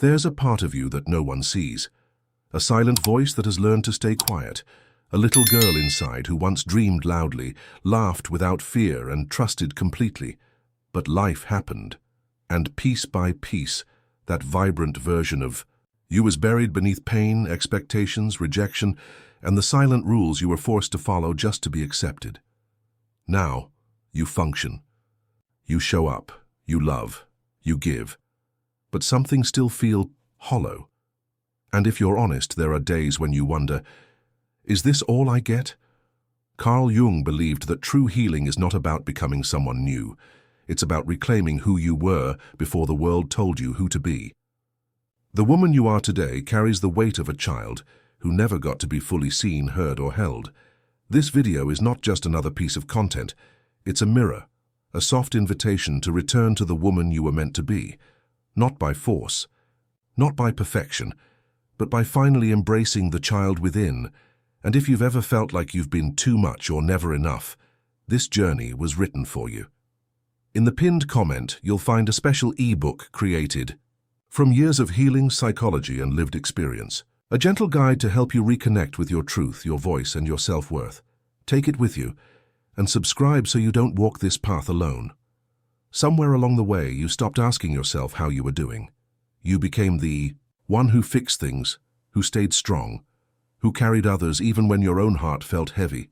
There's a part of you that no one sees, a silent voice that has learned to stay quiet, a little girl inside who once dreamed loudly, laughed without fear and trusted completely. But life happened, and piece by piece, that vibrant version of you was buried beneath pain, expectations, rejection, and the silent rules you were forced to follow just to be accepted. Now, you function. You show up, you love, you give. But something still feels hollow. And if you're honest, there are days when you wonder, is this all I get? Carl Jung believed that true healing is not about becoming someone new. It's about reclaiming who you were before the world told you who to be. The woman you are today carries the weight of a child who never got to be fully seen, heard, or held. This video is not just another piece of content. It's a mirror, a soft invitation to return to the woman you were meant to be. Not by force, not by perfection, but by finally embracing the child within. And if you've ever felt like you've been too much or never enough, this journey was written for you. In the pinned comment, you'll find a special ebook created from years of healing, psychology, and lived experience. A gentle guide to help you reconnect with your truth, your voice, and your self-worth. Take it with you, and subscribe so you don't walk this path alone. Somewhere along the way, you stopped asking yourself how you were doing. You became the one who fixed things, who stayed strong, who carried others even when your own heart felt heavy.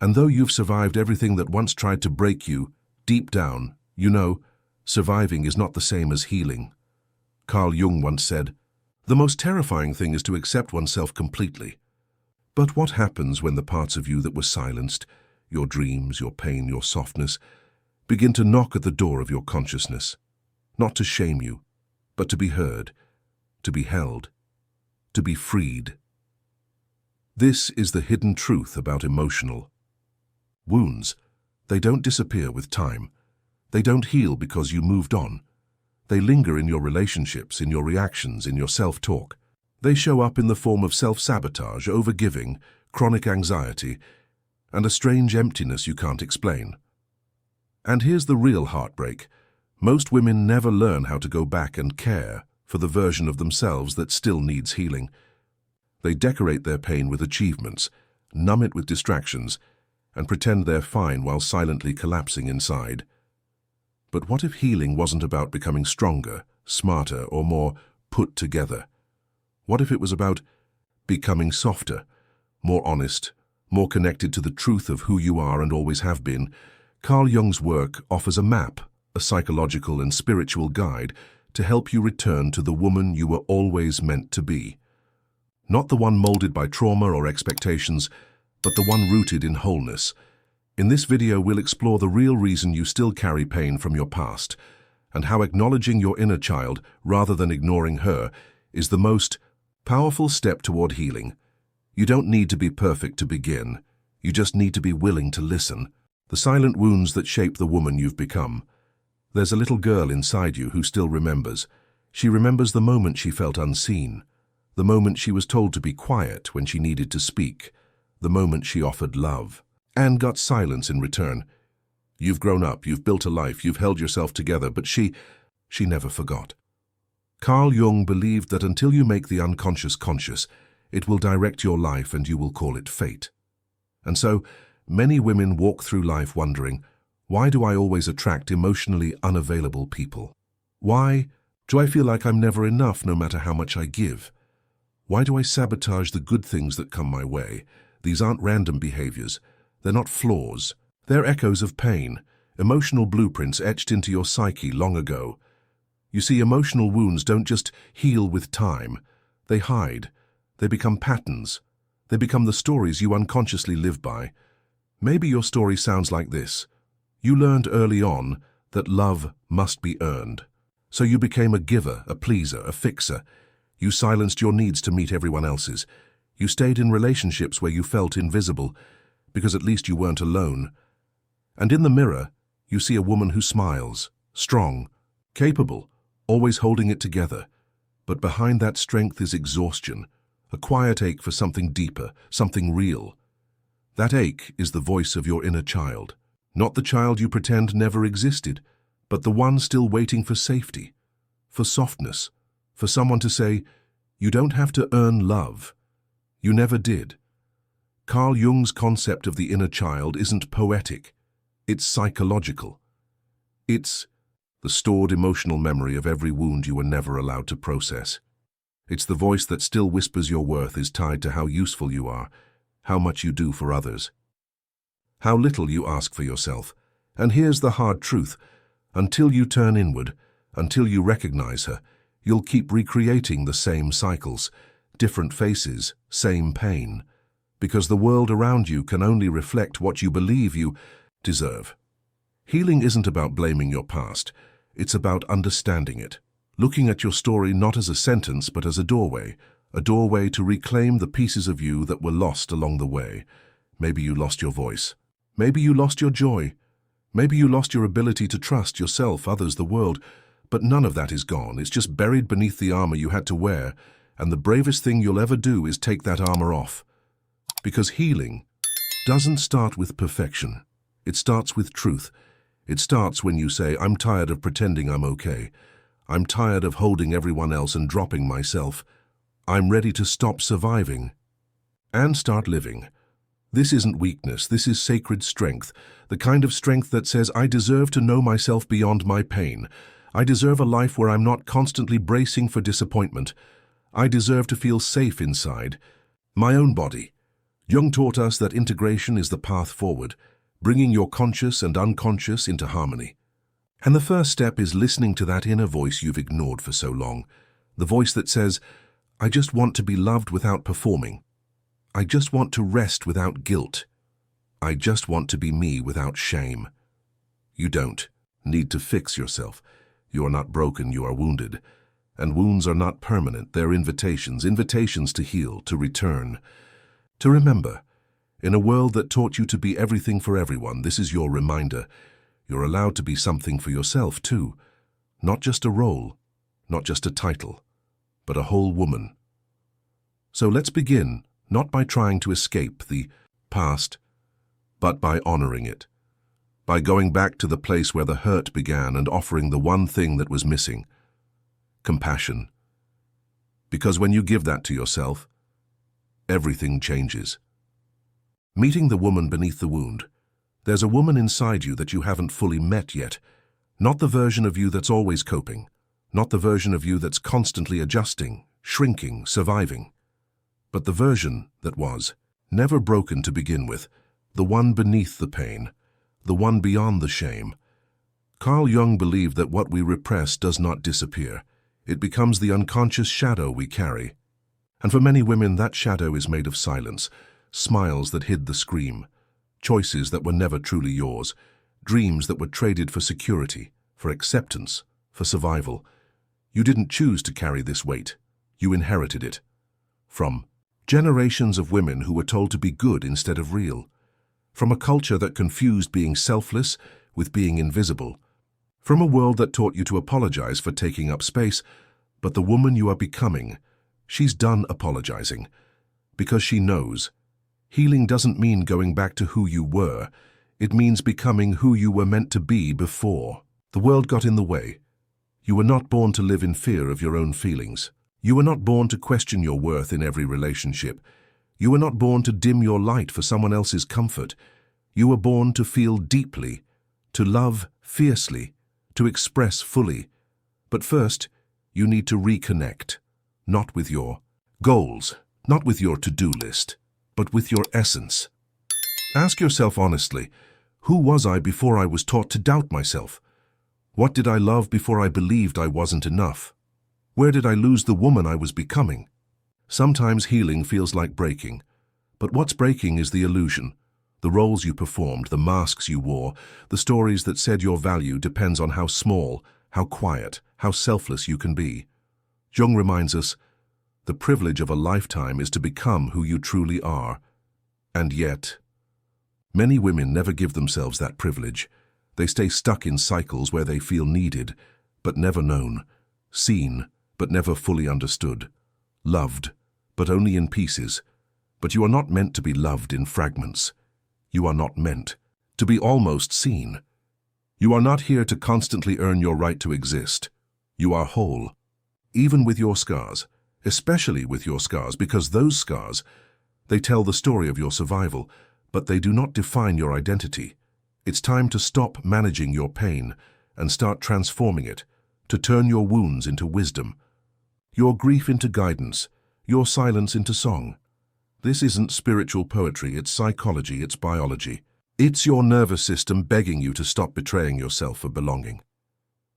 And though you've survived everything that once tried to break you, deep down, you know, surviving is not the same as healing. Carl Jung once said, "The most terrifying thing is to accept oneself completely." But what happens when the parts of you that were silenced, your dreams, your pain, your softness, begin to knock at the door of your consciousness? Not to shame you, but to be heard, to be held, to be freed. This is the hidden truth about emotional wounds. They don't disappear with time. They don't heal because you moved on. They linger in your relationships, in your reactions, in your self-talk. They show up in the form of self-sabotage, overgiving, chronic anxiety, and a strange emptiness you can't explain. And here's the real heartbreak. Most women never learn how to go back and care for the version of themselves that still needs healing. They decorate their pain with achievements, numb it with distractions, and pretend they're fine while silently collapsing inside. But what if healing wasn't about becoming stronger, smarter, or more put together? What if it was about becoming softer, more honest, more connected to the truth of who you are and always have been? Carl Jung's work offers a map, a psychological and spiritual guide to help you return to the woman you were always meant to be. Not the one molded by trauma or expectations, but the one rooted in wholeness. In this video, we'll explore the real reason you still carry pain from your past, and how acknowledging your inner child, rather than ignoring her, is the most powerful step toward healing. You don't need to be perfect to begin. You just need to be willing to listen. The silent wounds that shape the woman you've become. There's a little girl inside you who still remembers. She remembers the moment she felt unseen, the moment she was told to be quiet when she needed to speak, the moment she offered love and got silence in return. You've grown up, you've built a life, you've held yourself together, but she never forgot. Carl Jung believed that until you make the unconscious conscious, it will direct your life and you will call it fate. And so, many women walk through life wondering, why do I always attract emotionally unavailable people? Why do I feel like I'm never enough no matter how much I give? Why do I sabotage the good things that come my way? These aren't random behaviors. They're not flaws. They're echoes of pain, emotional blueprints etched into your psyche long ago. You see, emotional wounds don't just heal with time. They hide. They become patterns. They become the stories you unconsciously live by. Maybe your story sounds like this. You learned early on that love must be earned. So you became a giver, a pleaser, a fixer. You silenced your needs to meet everyone else's. You stayed in relationships where you felt invisible, because at least you weren't alone. And in the mirror, you see a woman who smiles, strong, capable, always holding it together. But behind that strength is exhaustion, a quiet ache for something deeper, something real. That ache is the voice of your inner child. Not the child you pretend never existed, but the one still waiting for safety, for softness, For someone to say, "You don't have to earn love. You never did." Carl Jung's concept of the inner child isn't poetic. It's psychological. It's the stored emotional memory of every wound you were never allowed to process. It's the voice that still whispers your worth is tied to how useful you are, how much you do for others, how little you ask for yourself. And here's the hard truth. Until you turn inward, until you recognize her, you'll keep recreating the same cycles, different faces, same pain, because the world around you can only reflect what you believe you deserve. Healing isn't about blaming your past. It's about understanding it, looking at your story not as a sentence but as a doorway to reclaim the pieces of you that were lost along the way. Maybe you lost your voice. Maybe you lost your joy. Maybe you lost your ability to trust yourself, others, the world. But none of that is gone. It's just buried beneath the armor you had to wear, and the bravest thing you'll ever do is take that armor off. Because healing doesn't start with perfection. It starts with truth. It starts when you say, "I'm tired of pretending I'm okay. I'm tired of holding everyone else and dropping myself. I'm ready to stop surviving and start living." This isn't weakness, this is sacred strength, the kind of strength that says, "I deserve to know myself beyond my pain. I deserve a life where I'm not constantly bracing for disappointment. I deserve to feel safe inside my own body." Jung taught us that integration is the path forward, bringing your conscious and unconscious into harmony. And the first step is listening to that inner voice you've ignored for so long, the voice that says, "I just want to be loved without performing. I just want to rest without guilt. I just want to be me without shame." You don't need to fix yourself. You are not broken, you are wounded. And wounds are not permanent, they're invitations to heal, to return, to remember. In a world that taught you to be everything for everyone, this is your reminder. You're allowed to be something for yourself too. Not just a role, not just a title, but a whole woman. So let's begin, not by trying to escape the past, but by honoring it. By going back to the place where the hurt began and offering the one thing that was missing: compassion. Because when you give that to yourself, everything changes. Meeting the woman beneath the wound. There's a woman inside you that you haven't fully met yet. Not the version of you that's always coping. Not the version of you that's constantly adjusting, shrinking, surviving. But the version that was, never broken to begin with. The one beneath the pain. The one beyond the shame. Carl Jung believed that what we repress does not disappear. It becomes the unconscious shadow we carry. And for many women, that shadow is made of silence. Smiles that hid the scream, choices that were never truly yours, dreams that were traded for security, for acceptance, for survival. You didn't choose to carry this weight. You inherited it. From generations of women who were told to be good instead of real. From a culture that confused being selfless with being invisible. From a world that taught you to apologize for taking up space. But the woman you are becoming, she's done apologizing. Because she knows. Healing doesn't mean going back to who you were. It means becoming who you were meant to be before. The world got in the way. You were not born to live in fear of your own feelings. You were not born to question your worth in every relationship. You were not born to dim your light for someone else's comfort. You were born to feel deeply, to love fiercely, to express fully. But first, you need to reconnect, not with your goals, not with your to-do list, but with your essence. Ask yourself honestly, who was I before I was taught to doubt myself? What did I love before I believed I wasn't enough? Where did I lose the woman I was becoming? Sometimes healing feels like breaking, but what's breaking is the illusion, the roles you performed, the masks you wore, the stories that said your value depends on how small, how quiet, how selfless you can be. Jung reminds us, the privilege of a lifetime is to become who you truly are. And yet, many women never give themselves that privilege. They stay stuck in cycles where they feel needed, but never known, seen, but never fully understood, loved, but only in pieces. But you are not meant to be loved in fragments. You are not meant to be almost seen. You are not here to constantly earn your right to exist. You are whole. even with your scars, especially with your scars, because those scars, they tell the story of your survival, but they do not define your identity. It's time to stop managing your pain and start transforming it, to turn your wounds into wisdom, your grief into guidance, your silence into song. This isn't spiritual poetry, it's psychology, it's biology. It's your nervous system begging you to stop betraying yourself for belonging.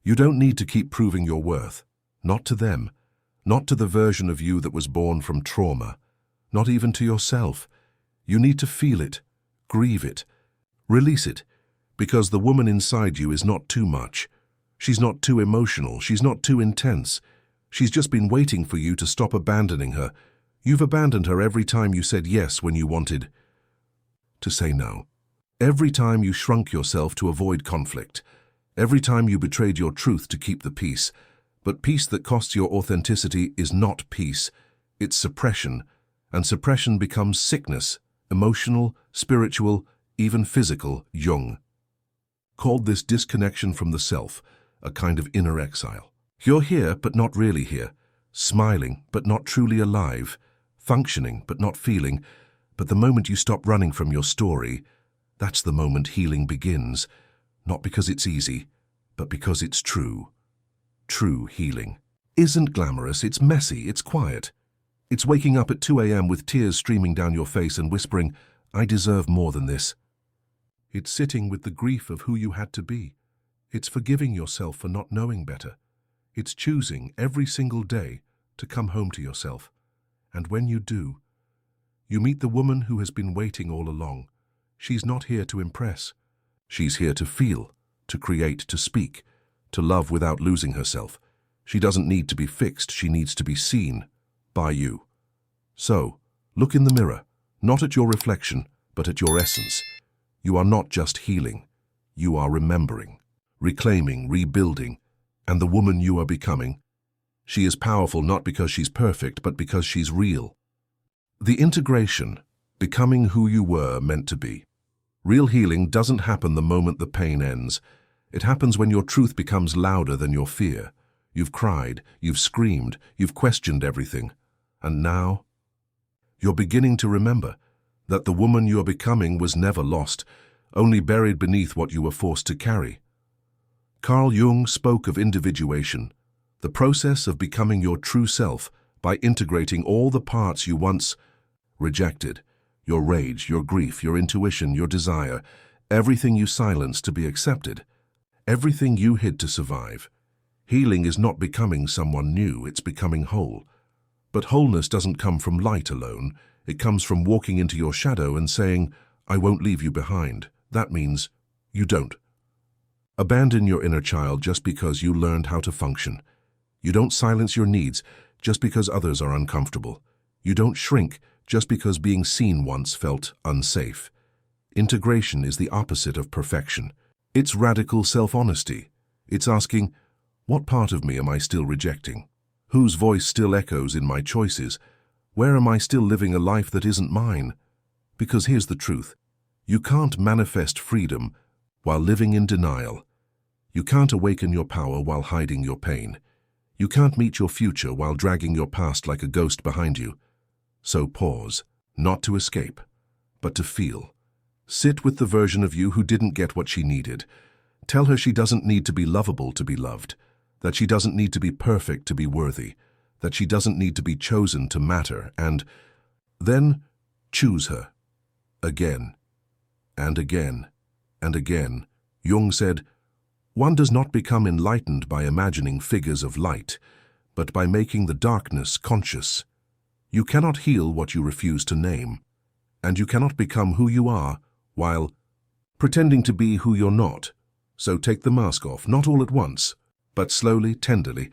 You don't need to keep proving your worth, not to them, not to the version of you that was born from trauma, not even to yourself. You need to feel it, grieve it, release it, because the woman inside you is not too much. She's not too emotional, she's not too intense. She's just been waiting for you to stop abandoning her. You've abandoned her every time you said yes when you wanted to say no. Every time you shrunk yourself to avoid conflict. Every time you betrayed your truth to keep the peace. But peace that costs your authenticity is not peace. It's suppression. And suppression becomes sickness, emotional, spiritual, even physical. Jung called this disconnection from the self, a kind of inner exile. You're here, but not really here. Smiling, but not truly alive. Functioning, but not feeling. But the moment you stop running from your story, that's the moment healing begins. Not because it's easy, but because it's true. True healing isn't glamorous, it's messy, it's quiet. It's waking up at 2 a.m. with tears streaming down your face and whispering, I deserve more than this. It's sitting with the grief of who you had to be. It's forgiving yourself for not knowing better. It's choosing every single day to come home to yourself. And when you do, you meet the woman who has been waiting all along. She's not here to impress. She's here to feel, to create, to speak, to love without losing herself. She doesn't need to be fixed, she needs to be seen by you. So, look in the mirror, not at your reflection, but at your essence. You are not just healing, you are remembering, reclaiming, rebuilding, and the woman you are becoming. She is powerful not because she's perfect, but because she's real. The integration, becoming who you were meant to be. Real healing doesn't happen the moment the pain ends. It happens when your truth becomes louder than your fear. You've cried, you've screamed, you've questioned everything. And now, you're beginning to remember that the woman you're becoming was never lost, only buried beneath what you were forced to carry. Carl Jung spoke of individuation, the process of becoming your true self by integrating all the parts you once rejected. Your rage, your grief, your intuition, your desire, everything you silenced to be accepted, everything you hid to survive. Healing is not becoming someone new, it's becoming whole. But wholeness doesn't come from light alone. It comes from walking into your shadow and saying, I won't leave you behind. That means you don't. Abandon your inner child just because you learned how to function. You don't silence your needs just because others are uncomfortable. You don't shrink just because being seen once felt unsafe. Integration is the opposite of perfection. It's radical self-honesty. It's asking, what part of me am I still rejecting? Whose voice still echoes in my choices? Where am I still living a life that isn't mine? Because here's the truth. You can't manifest freedom while living in denial. You can't awaken your power while hiding your pain. You can't meet your future while dragging your past like a ghost behind you. So pause, not to escape, but to feel. Sit with the version of you who didn't get what she needed. Tell her she doesn't need to be lovable to be loved, that she doesn't need to be perfect to be worthy, that she doesn't need to be chosen to matter, and then choose her. Again, and again, and again. Jung said, one does not become enlightened by imagining figures of light, but by making the darkness conscious. You cannot heal what you refuse to name, and you cannot become who you are while pretending to be who you're not. So take the mask off, not all at once, but slowly, tenderly,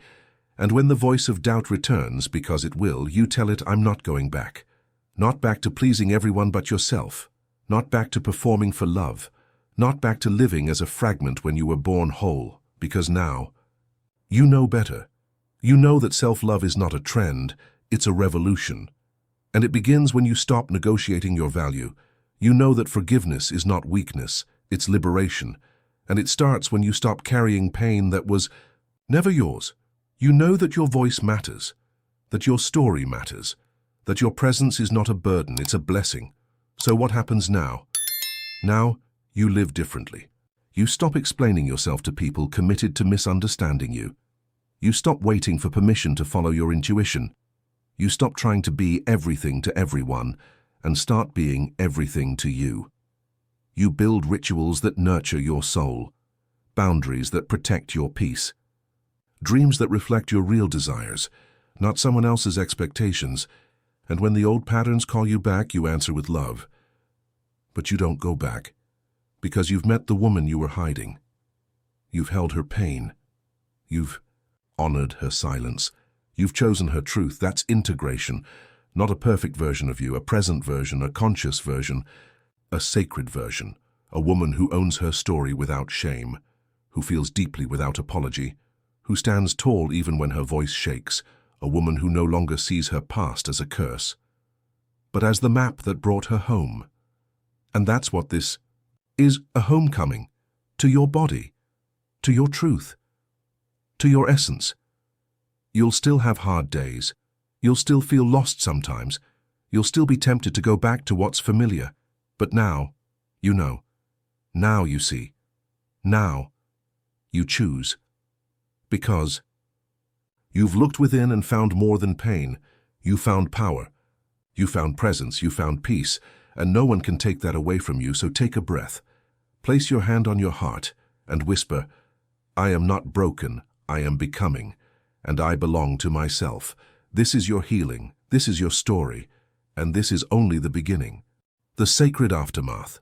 and when the voice of doubt returns, because it will, you tell it, I'm not going back. Not back to pleasing everyone but yourself, not back to performing for love, not back to living as a fragment when you were born whole, because now you know better. You know that self-love is not a trend, it's a revolution. And it begins when you stop negotiating your value. You know that forgiveness is not weakness, it's liberation. And it starts when you stop carrying pain that was never yours. You know that your voice matters, that your story matters, that your presence is not a burden, it's a blessing. So what happens now? Now, you live differently. You stop explaining yourself to people committed to misunderstanding you. You stop waiting for permission to follow your intuition. You stop trying to be everything to everyone and start being everything to you. You build rituals that nurture your soul, boundaries that protect your peace, dreams that reflect your real desires, not someone else's expectations, and when the old patterns call you back, you answer with love. But you don't go back, because you've met the woman you were hiding. You've held her pain. You've honored her silence. You've chosen her truth. That's integration, not a perfect version of you, a present version, a conscious version, a sacred version, a woman who owns her story without shame, who feels deeply without apology, who stands tall even when her voice shakes, a woman who no longer sees her past as a curse, but as the map that brought her home. And that's what this is, a homecoming, to your body, to your truth, to your essence. You'll still have hard days. You'll still feel lost sometimes. You'll still be tempted to go back to what's familiar. But now, you know. Now you see. Now, you choose. Because you've looked within and found more than pain. You found power. You found presence. You found peace. And no one can take that away from you, so take a breath. Place your hand on your heart and whisper, I am not broken, I am becoming, and I belong to myself. This is your healing, this is your story, and this is only the beginning. The sacred aftermath.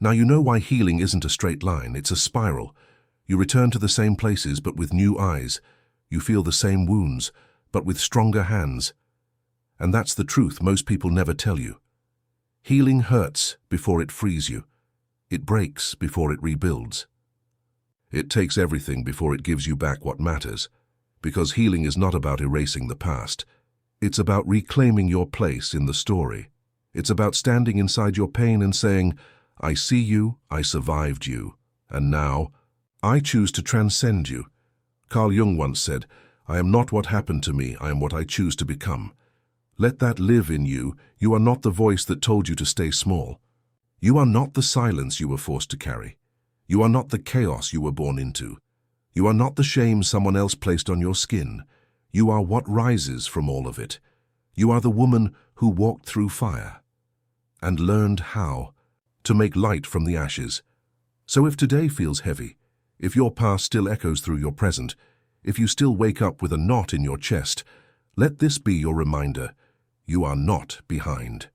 Now you know why healing isn't a straight line, it's a spiral. You return to the same places, but with new eyes. You feel the same wounds, but with stronger hands. And that's the truth most people never tell you. Healing hurts before it frees you. It breaks before it rebuilds. It takes everything before it gives you back what matters, because healing is not about erasing the past. It's about reclaiming your place in the story. It's about standing inside your pain and saying, I see you, I survived you, and now, I choose to transcend you. Carl Jung once said, I am not what happened to me, I am what I choose to become. Let that live in you. You are not the voice that told you to stay small. You are not the silence you were forced to carry. You are not the chaos you were born into. You are not the shame someone else placed on your skin. You are what rises from all of it. You are the woman who walked through fire and learned how to make light from the ashes. So if today feels heavy, if your past still echoes through your present, if you still wake up with a knot in your chest, let this be your reminder. You are not behind.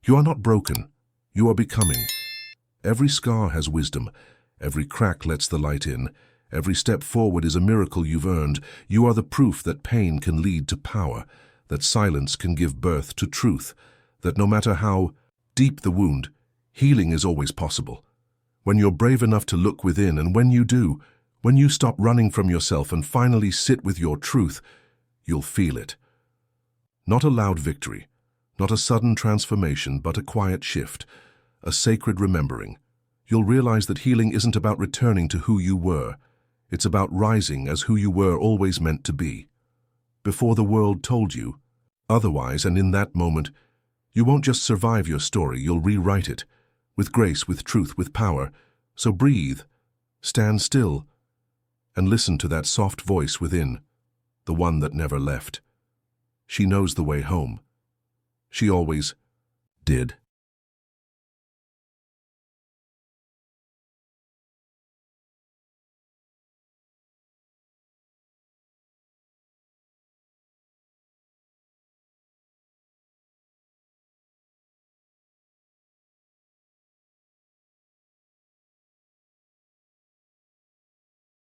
You are not broken. You are becoming. Every scar has wisdom. Every crack lets the light in. Every step forward is a miracle you've earned. You are the proof that pain can lead to power, that silence can give birth to truth, that no matter how deep the wound, healing is always possible. When you're brave enough to look within, and when you do, when you stop running from yourself and finally sit with your truth, you'll feel it. Not a loud victory, not a sudden transformation, but a quiet shift, a sacred remembering. You'll realize that healing isn't about returning to who you were. It's about rising as who you were always meant to be. Before the world told you otherwise, and in that moment, you won't just survive your story, you'll rewrite it. With grace, with truth, with power. So breathe, stand still, and listen to that soft voice within, the one that never left. She knows the way home. She always did.